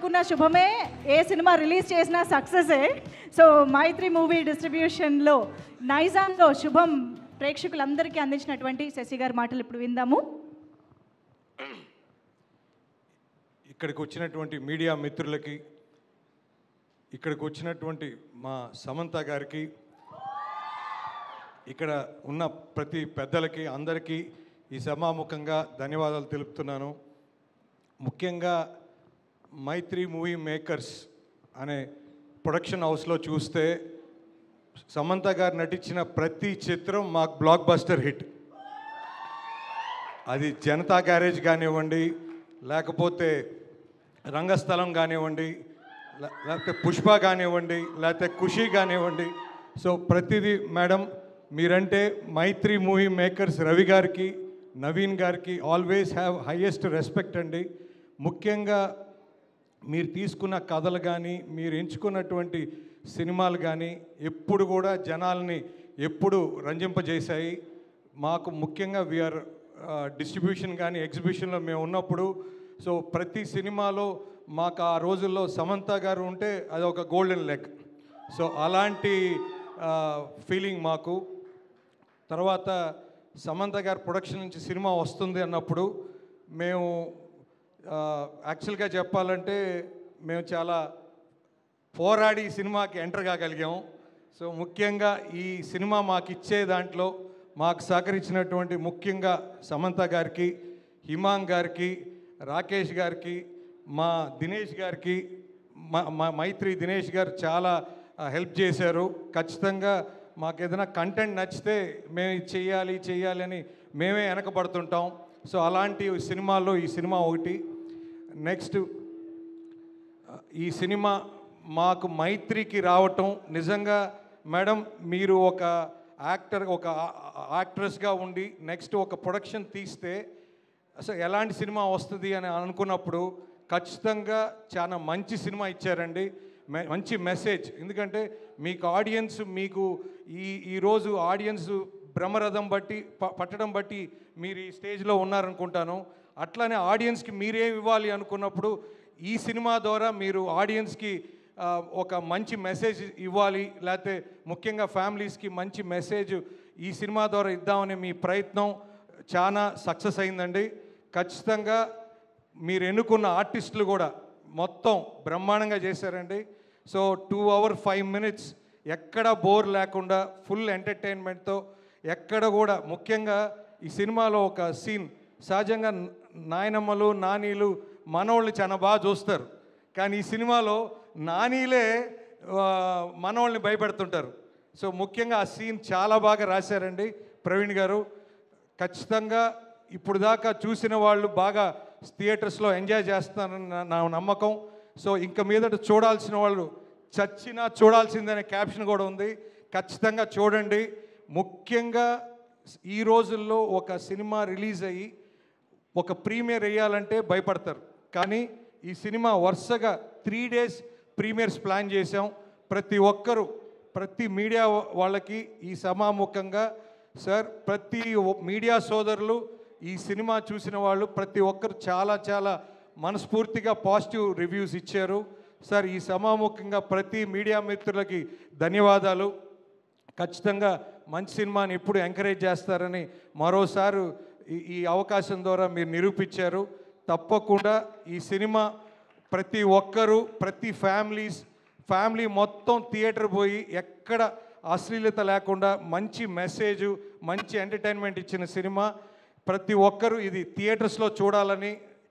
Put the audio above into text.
అనుకున్న శుభమే, ఏ cinema release చేసినా సక్సెసే. సో మైత్రి మూవీ డిస్ట్రిబ్యూషన్లో నైజాంలో శుభం ప్రేక్షకులందరికీ అందించినటువంటి శశి గారి మాటలు ఇప్పుడు విందాము. ఇక్కడికి వచ్చినటువంటి మీడియా మిత్రులకి, ఇక్కడికి వచ్చినటువంటి మా సమంత గారికి, ఇక్కడ ఉన్న ప్రతి పెద్దలకి అందరికీ ఈ సభాముఖంగా ధన్యవాదాలు తెలుపుతున్నాను. ముఖ్యంగా మైత్రి మూవీ మేకర్స్ అనే ప్రొడక్షన్ హౌస్లో చూస్తే సమంత గారు నటించిన ప్రతి చిత్రం మాకు బ్లాక్ బస్టర్ హిట్. అది జనతా గ్యారేజ్ కానివ్వండి, లేకపోతే రంగస్థలం కానివ్వండి, లేకపోతే పుష్ప కానివ్వండి, లేకపోతే ఖుషి కానివ్వండి. సో ప్రతిదీ మేడం మీరంటే మైత్రి మూవీ మేకర్స్ రవి గారికి, నవీన్ గారికి ఆల్వేస్ హ్యావ్ హైయెస్ట్ రెస్పెక్ట్ అండి. ముఖ్యంగా మీరు తీసుకున్న కథలు కానీ, మీరు ఎంచుకున్నటువంటి సినిమాలు కానీ ఎప్పుడు కూడా జనాల్ని ఎప్పుడు రంజింపజేశాయి. మాకు ముఖ్యంగా వీఆర్ డిస్ట్రిబ్యూషన్ కానీ ఎగ్జిబిషన్లో మేము ఉన్నప్పుడు సో ప్రతి సినిమాలో మాకు ఆ రోజుల్లో సమంత గారు ఉంటే అది ఒక గోల్డెన్ లెగ్. సో అలాంటి ఫీలింగ్ మాకు. తర్వాత సమంత గారు ప్రొడక్షన్ నుంచి సినిమా వస్తుంది అన్నప్పుడు మేము యాక్చువల్గా చెప్పాలంటే మేము చాలా పోరాడి ఈ సినిమాకి ఎంటర్ కాగలిగాము. సో ముఖ్యంగా ఈ సినిమా మాకు ఇచ్చే దాంట్లో మాకు సహకరించినటువంటి ముఖ్యంగా సమంత గారికి, హిమాంగ్ గారికి, రాకేష్ గారికి, మా దినేష్ గారికి, మా మైత్రి దినేష్ గారు చాలా హెల్ప్ చేశారు. ఖచ్చితంగా మాకు ఏదైనా కంటెంట్ నచ్చితే మేము చెయ్యాలి అని మేమే వెనకబడుతుంటాం. సో అలాంటి సినిమాల్లో ఈ సినిమా ఒకటి. నెక్స్ట్ ఈ సినిమా మాకు మైత్రికి రావటం నిజంగా మేడం మీరు ఒక యాక్ట్రెస్గా ఉండి నెక్స్ట్ ఒక ప్రొడక్షన్ తీస్తే అసలు ఎలాంటి సినిమా వస్తుంది అని అనుకున్నప్పుడు ఖచ్చితంగా చాలా మంచి సినిమా ఇచ్చారండి. మంచి మెసేజ్. ఎందుకంటే మీకు ఆడియన్స్ మీకు ఈరోజు ఆడియన్స్ బ్రహ్మరథం బట్టి పట్టడం బట్టి మీరు ఈ స్టేజ్లో ఉన్నారనుకుంటాను. అట్లానే ఆడియన్స్కి మీరేం ఇవ్వాలి అనుకున్నప్పుడు ఈ సినిమా ద్వారా మీరు ఆడియన్స్కి ఒక మంచి మెసేజ్ ఇవ్వాలి, లేకపోతే ముఖ్యంగా ఫ్యామిలీస్కి మంచి మెసేజ్ ఈ సినిమా ద్వారా ఇద్దామనే మీ ప్రయత్నం చాలా సక్సెస్ అయిందండి. ఖచ్చితంగా మీరు ఎన్నుకున్న ఆర్టిస్టులు కూడా మొత్తం బ్రహ్మాండంగా చేశారండి. సో 2 hours 5 minutes ఎక్కడ బోర్ లేకుండా ఫుల్ ఎంటర్టైన్మెంట్తో ఎక్కడ కూడా ముఖ్యంగా ఈ సినిమాలో ఒక సీన్ సహజంగా నాయనమ్మలు నానీలు మనోళ్ళని చాలా బాగా చూస్తారు, కానీ ఈ సినిమాలో నానీలే మనోళ్ళని భయపెడుతుంటారు. సో ముఖ్యంగా ఆ సీన్ చాలా బాగా రాశారండి ప్రవీణ్ గారు. ఖచ్చితంగా ఇప్పుడు దాకా చూసిన వాళ్ళు బాగా థియేటర్స్లో ఎంజాయ్ చేస్తారని నా నమ్మకం. సో ఇంక మీదట చూడాల్సిన వాళ్ళు చచ్చినా చూడాల్సిందనే క్యాప్షన్ కూడా ఉంది. ఖచ్చితంగా చూడండి. ముఖ్యంగా ఈ రోజుల్లో ఒక సినిమా రిలీజ్ అయ్యి ఒక ప్రీమియర్ వేయాలంటే భయపడతారు, కానీ ఈ సినిమా వరుసగా 3 days ప్రీమియర్స్ ప్లాన్ చేసాం. ప్రతి మీడియా వాళ్ళకి ఈ సమాముఖంగా సార్, ప్రతి మీడియా సోదరులు ఈ సినిమా చూసిన వాళ్ళు ప్రతి ఒక్కరు చాలా మనస్ఫూర్తిగా పాజిటివ్ రివ్యూస్ ఇచ్చారు. సార్ ఈ సమాముఖంగా ప్రతి మీడియా మిత్రులకి ధన్యవాదాలు. ఖచ్చితంగా మంచి సినిమాని ఎప్పుడు ఎంకరేజ్ చేస్తారని మరోసారి ఈ అవకాశం ద్వారా మీరు నిరూపించారు. తప్పకుండా ఈ సినిమా ప్రతి ఒక్కరూ ప్రతి ఫ్యామిలీ మొత్తం థియేటర్ పోయి ఎక్కడ అశ్లీలత లేకుండా మంచి మెసేజ్ మంచి ఎంటర్టైన్మెంట్ ఇచ్చిన సినిమా. ప్రతి ఒక్కరూ ఇది థియేటర్స్లో చూడాలని